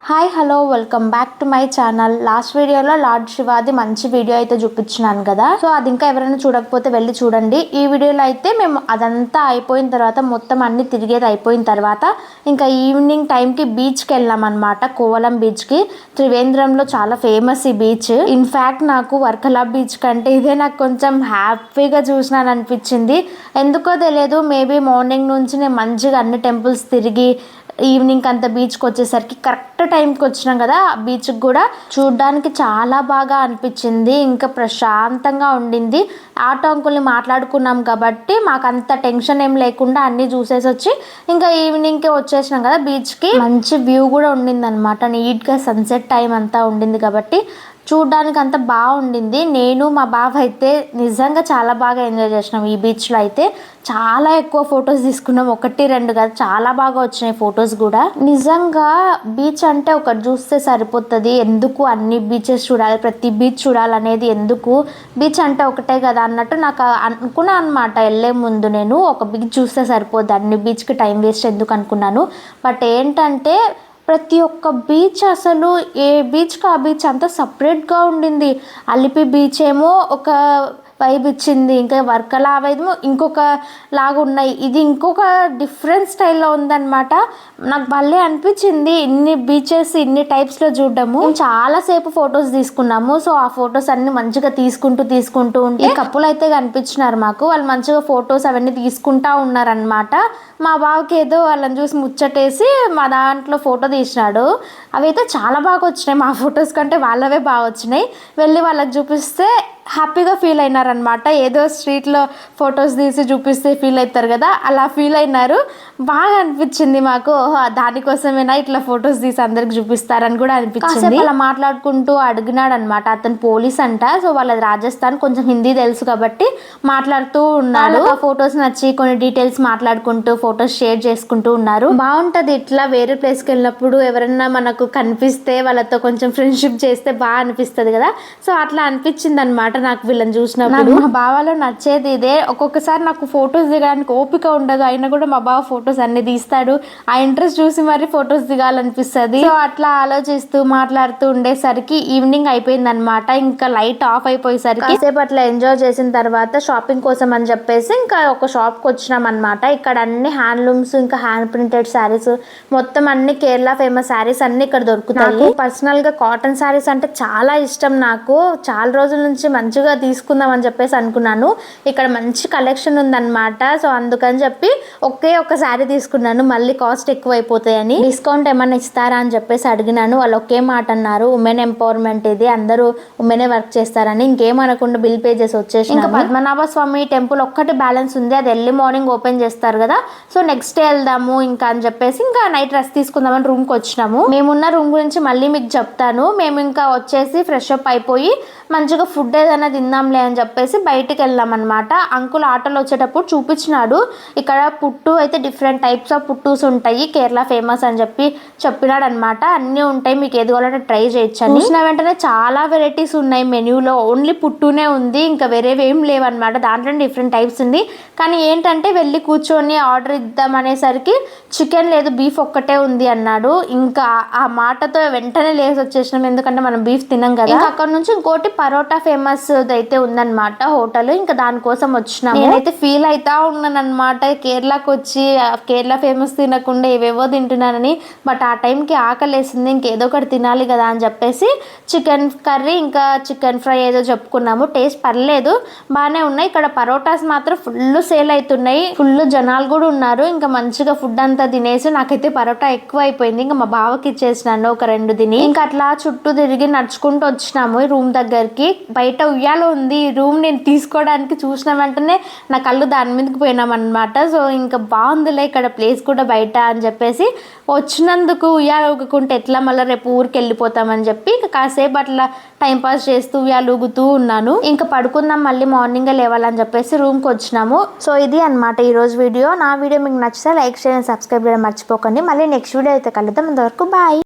Hi hello welcome back to my channel. Last వీడియోలో lord శివాది మంచి video అయితే చూపించినాను కదా. సో అది ఇంకా ఎవరైనా చూడకపోతే వెళ్ళి చూడండి. ఈ వీడియోలో అయితే మేము అదంతా అయిపోయిన తర్వాత మొత్తం అన్ని తిరిగేది అయిపోయిన తర్వాత ఇంకా ఈవినింగ్ టైంకి బీచ్కి వెళ్ళాం అనమాట. కోవలం బీచ్కి. త్రివేంద్రంలో చాలా ఫేమస్ ఈ బీచ్. ఇన్ఫ్యాక్ట్ నాకు వర్కలా బీచ్ కంటే ఇదే నాకు కొంచెం హ్యాపీగా చూసినాను అనిపించింది. ఎందుకో తెలియదు, మేబీ మార్నింగ్ నుంచి నేను మంచిగా అన్ని టెంపుల్స్ తిరిగి ఈవినింగ్ అంతా బీచ్కి వచ్చేసరికి కరెక్ట్ టైంకి వచ్చినాం కదా. బీచ్కి కూడా చూడడానికి చాలా బాగా అనిపించింది. ఇంకా ప్రశాంతంగా ఉండింది. ఆటో అంకుల్ని మాట్లాడుకున్నాం కాబట్టి మాకు అంత టెన్షన్ ఏం లేకుండా అన్నీ చూసేసి వచ్చి ఇంకా ఈవినింగ్కి వచ్చేసినాం కదా బీచ్కి. మంచి వ్యూ కూడా ఉండింది అనమాట. నీట్గా సన్సెట్ టైం అంతా ఉండింది కాబట్టి చూడ్డానికి అంత బాగుండింది. నేను మా బావ అయితే నిజంగా చాలా బాగా ఎంజాయ్ చేసినాం. ఈ బీచ్లో అయితే చాలా ఎక్కువ ఫొటోస్ తీసుకున్నాం. 1-2 కాదు, చాలా బాగా వచ్చినాయి ఫొటోస్ కూడా. నిజంగా బీచ్ అంటే ఒకటి చూస్తే సరిపోతుంది. ఎందుకు అన్ని బీచెస్ చూడాలి, ప్రతి బీచ్ చూడాలనేది ఎందుకు, బీచ్ అంటే ఒకటే కదా అన్నట్టు నాకు అనుకున్నా అనమాట. వెళ్ళే ముందు నేను ఒక బీచ్ చూస్తే సరిపోద్ది, అన్ని బీచ్కి టైం వేస్ట్ ఎందుకు అనుకున్నాను. బట్ ఏంటంటే ప్రతి ఒక్క బీచ్ అసలు ఏ బీచ్కి ఆ బీచ్ అంతా సపరేట్గా ఉండింది. అలిపి బీచ్ ఏమో ఒక వైబ్ ఇచ్చింది, ఇంకా వర్కలా వైపు ఇంకొక లాగా ఉన్నాయి. ఇది ఇంకొక డిఫరెంట్ స్టైల్లో ఉందన్నమాట. నాకు భలే అనిపించింది ఇన్ని బీచెస్ ఇన్ని టైప్స్లో చూడడము. చాలాసేపు ఫొటోస్ తీసుకున్నాము. సో ఆ ఫొటోస్ అన్ని మంచిగా తీసుకుంటూ ఉంటే కప్పులు అయితే కనిపించినారు మాకు. వాళ్ళు మంచిగా ఫొటోస్ అవన్నీ తీసుకుంటా ఉన్నారనమాట. మా బావకి ఏదో వాళ్ళని చూసి ముచ్చటేసి మా దాంట్లో ఫోటో తీసినాడు. అవి అయితే చాలా బాగా వచ్చినాయి. మా ఫొటోస్ కంటే వాళ్ళవే బాగా వచ్చినాయి. వెళ్ళి వాళ్ళకి చూపిస్తే హ్యాపీగా ఫీల్ అయినారనమాట. ఏదో స్ట్రీట్లో ఫొటోస్ తీసి చూపిస్తే ఫీల్ అవుతారు కదా, అలా ఫీల్ అయినారు. బాగా అనిపించింది మాకు. దానికోసమేనా ఇట్లా ఫొటోస్ తీసి అందరికి చూపిస్తారని కూడా అనిపించింది. అలా మాట్లాడుకుంటూ అడిగినాడు అనమాట. అతను పోలీస్ అంట. సో వాళ్ళది రాజస్థాన్, కొంచెం హిందీ తెలుసు కాబట్టి మాట్లాడుతూ ఉన్నాడు. ఆ ఫొటోస్ నచ్చి కొన్ని డీటెయిల్స్ మాట్లాడుకుంటూ ఫొటోస్ షేర్ చేసుకుంటూ ఉన్నారు. బాగుంటది ఇట్లా వేరే ప్లేస్కి వెళ్ళినప్పుడు ఎవరైనా మనకు కనిపిస్తే వాళ్ళతో కొంచెం ఫ్రెండ్షిప్ చేస్తే బాగా అనిపిస్తుంది కదా. సో అట్లా అనిపించింది అనమాట నాకు వీళ్ళని చూసినప్పుడు. మా బావలో నచ్చేది ఇదే. ఒక్కొక్కసారి నాకు ఫొటోస్ దిగడానికి ఓపిక ఉండదు, అయినా కూడా మా బావ ఫొటోస్ అన్ని తీస్తాడు. ఆ ఇంట్రెస్ట్ చూసి మరి ఫొటోస్ దిగాలనిపిస్తుంది. సో అట్లా ఆలోచిస్తూ మాట్లాడుతూ ఉండేసరికి ఈవినింగ్ అయిపోయింది అనమాట. ఇంకా లైట్ ఆఫ్ అయిపోయేసరికి కాసేపు అట్లా ఎంజాయ్ చేసిన తర్వాత షాపింగ్ కోసం అని చెప్పేసి ఇంకా ఒక షాప్కి వచ్చినాం అనమాట. ఇక్కడ అన్ని హ్యాండ్లూమ్స్ ఇంకా హ్యాండ్ ప్రింటెడ్ శారీస్, మొత్తం అన్ని కేరళ ఫేమస్ శారీస్ అన్ని ఇక్కడ దొరుకుతాయి. పర్సనల్ గా కాటన్ శారీస్ అంటే చాలా ఇష్టం నాకు. చాలా రోజుల నుంచి మంచిగా తీసుకుందాం అని చెప్పేసి అనుకున్నాను. ఇక్కడ మంచి కలెక్షన్ ఉందన్నమాట. సో అందుకని చెప్పి ఒక శారీ తీసుకున్నాను. మళ్ళీ కాస్ట్ ఎక్కువ అయిపోతాయని. డిస్కౌంట్ ఏమన్నా ఇస్తారా అని చెప్పేసి అడిగినాను. వాళ్ళు ఒకే మాట అన్నారు, ఉమెన్ ఎంపవర్మెంట్ ఇది, అందరూ ఉమెనే వర్క్ చేస్తారని. ఇంకేమనకుండా బిల్ పే చేసి వచ్చేసి. ఇంకా పద్మనాభ స్వామి టెంపుల్ ఒక్కటి బ్యాలెన్స్ ఉంది, అది ఎర్లీ మార్నింగ్ ఓపెన్ చేస్తారు కదా. సో నెక్స్ట్ డే వెళ్దాము ఇంకా అని చెప్పేసి ఇంకా నైట్ రెస్ట్ తీసుకుందామని రూమ్కి వచ్చినాము. మేమున్న రూమ్ గురించి మళ్ళీ మీకు చెప్తాను. మేము ఇంకా వచ్చేసి ఫ్రెష్ అప్ అయిపోయి మంచిగా ఫుడ్ ఏదైనా తిందాంలే అని చెప్పేసి బయటికి వెళ్ళాం అనమాట. అంకుల్ ఆటోలో వచ్చేటప్పుడు చూపించినాడు. ఇక్కడ పుట్టు అయితే డిఫరెంట్ టైప్స్ ఆఫ్ పుట్టూస్ ఉంటాయి, కేరళ ఫేమస్ అని చెప్పినాడు అనమాట. అన్నీ ఉంటాయి, మీకు ఏది కావాలంటే ట్రై చేయొచ్చు అని. చూసిన వెంటనే చాలా వెరైటీస్ ఉన్నాయి మెన్యూలో. ఓన్లీ పుట్టునే ఉంది, ఇంకా వేరేవి ఏం లేవన్నమాట. దాంట్లో డిఫరెంట్ టైప్స్ ఉంది. కానీ ఏంటంటే వెళ్ళి కూర్చొని ఆర్డర్ ఇద్దాం అనేసరికి చికెన్ లేదు, బీఫ్ ఒక్కటే ఉంది అన్నాడు. ఇంకా ఆ మాటతో వెంటనే లేసి వచ్చేసినాం, ఎందుకంటే మనం బీఫ్ తినం కదా. ఇంకా అక్కడ నుంచి ఇంకోటి పరోటా ఫేమస్ అయితే ఉందన్నమాట హోటల్. ఇంకా దానికోసం వచ్చినాము. నేనైతే ఫీల్ అవుతా ఉన్నాను అనమాట, కేరళకు వచ్చి కేరళ ఫేమస్ తినకుండా ఏవేవో తింటున్నానని. బట్ ఆ టైంకి ఆకలేసింది, ఇంకేదో ఒకటి తినాలి కదా అని చెప్పేసి చికెన్ కర్రీ ఇంకా చికెన్ ఫ్రై ఏదో చెప్పుకున్నాము. టేస్ట్ పర్లేదు, బాగానే ఉన్నాయి. ఇక్కడ పరోటాస్ మాత్రం ఫుల్ సేల్ అవుతున్నాయి, ఫుల్ జనాలు కూడా ఉన్నారు. ఇంకా మంచిగా ఫుడ్ అంతా తినేసి నాకైతే పరోటా ఎక్కువ అయిపోయింది. ఇంకా మా బావకి ఇచ్చేసినాను ఒక 2 తిని. ఇంకా అట్లా చుట్టూ తిరిగి నడుచుకుంటూ వచ్చినాము రూమ్ దగ్గరికి. బయట ఉయ్యాల ఉంది. రూమ్ నేను తీసుకోవడానికి చూసిన వెంటనే నా కళ్ళు దాని మీదకి పోయినామన్నమాట. సో ఇంకా బాగుందిలే ఇక్కడ ప్లేస్ కూడా బయట అని చెప్పేసి వచ్చినందుకు ఉయ్యాల ఊగుకుంటే ఎట్లా మళ్ళీ రేపు ఊరికి వెళ్ళిపోతామని చెప్పి ఇంకా కాసేపు అట్లా టైంపాస్ చేస్తూ ఉయ్యాలు ఊగుతూ ఉన్నాను. ఇంకా పడుకుందాం, మళ్ళీ మార్నింగే లేవాలని చెప్పేసి రూమ్కి వచ్చినాము. సో ఇది అనమాట ఈరోజు వీడియో. నా వీడియో మీకు నచ్చితే లైక్ చేయండి, సబ్స్క్రైబ్ చేయడం మర్చిపోకండి. మళ్ళీ నెక్స్ట్ వీడియో అయితే కలుద్దాం. అంతవరకు బాయ్.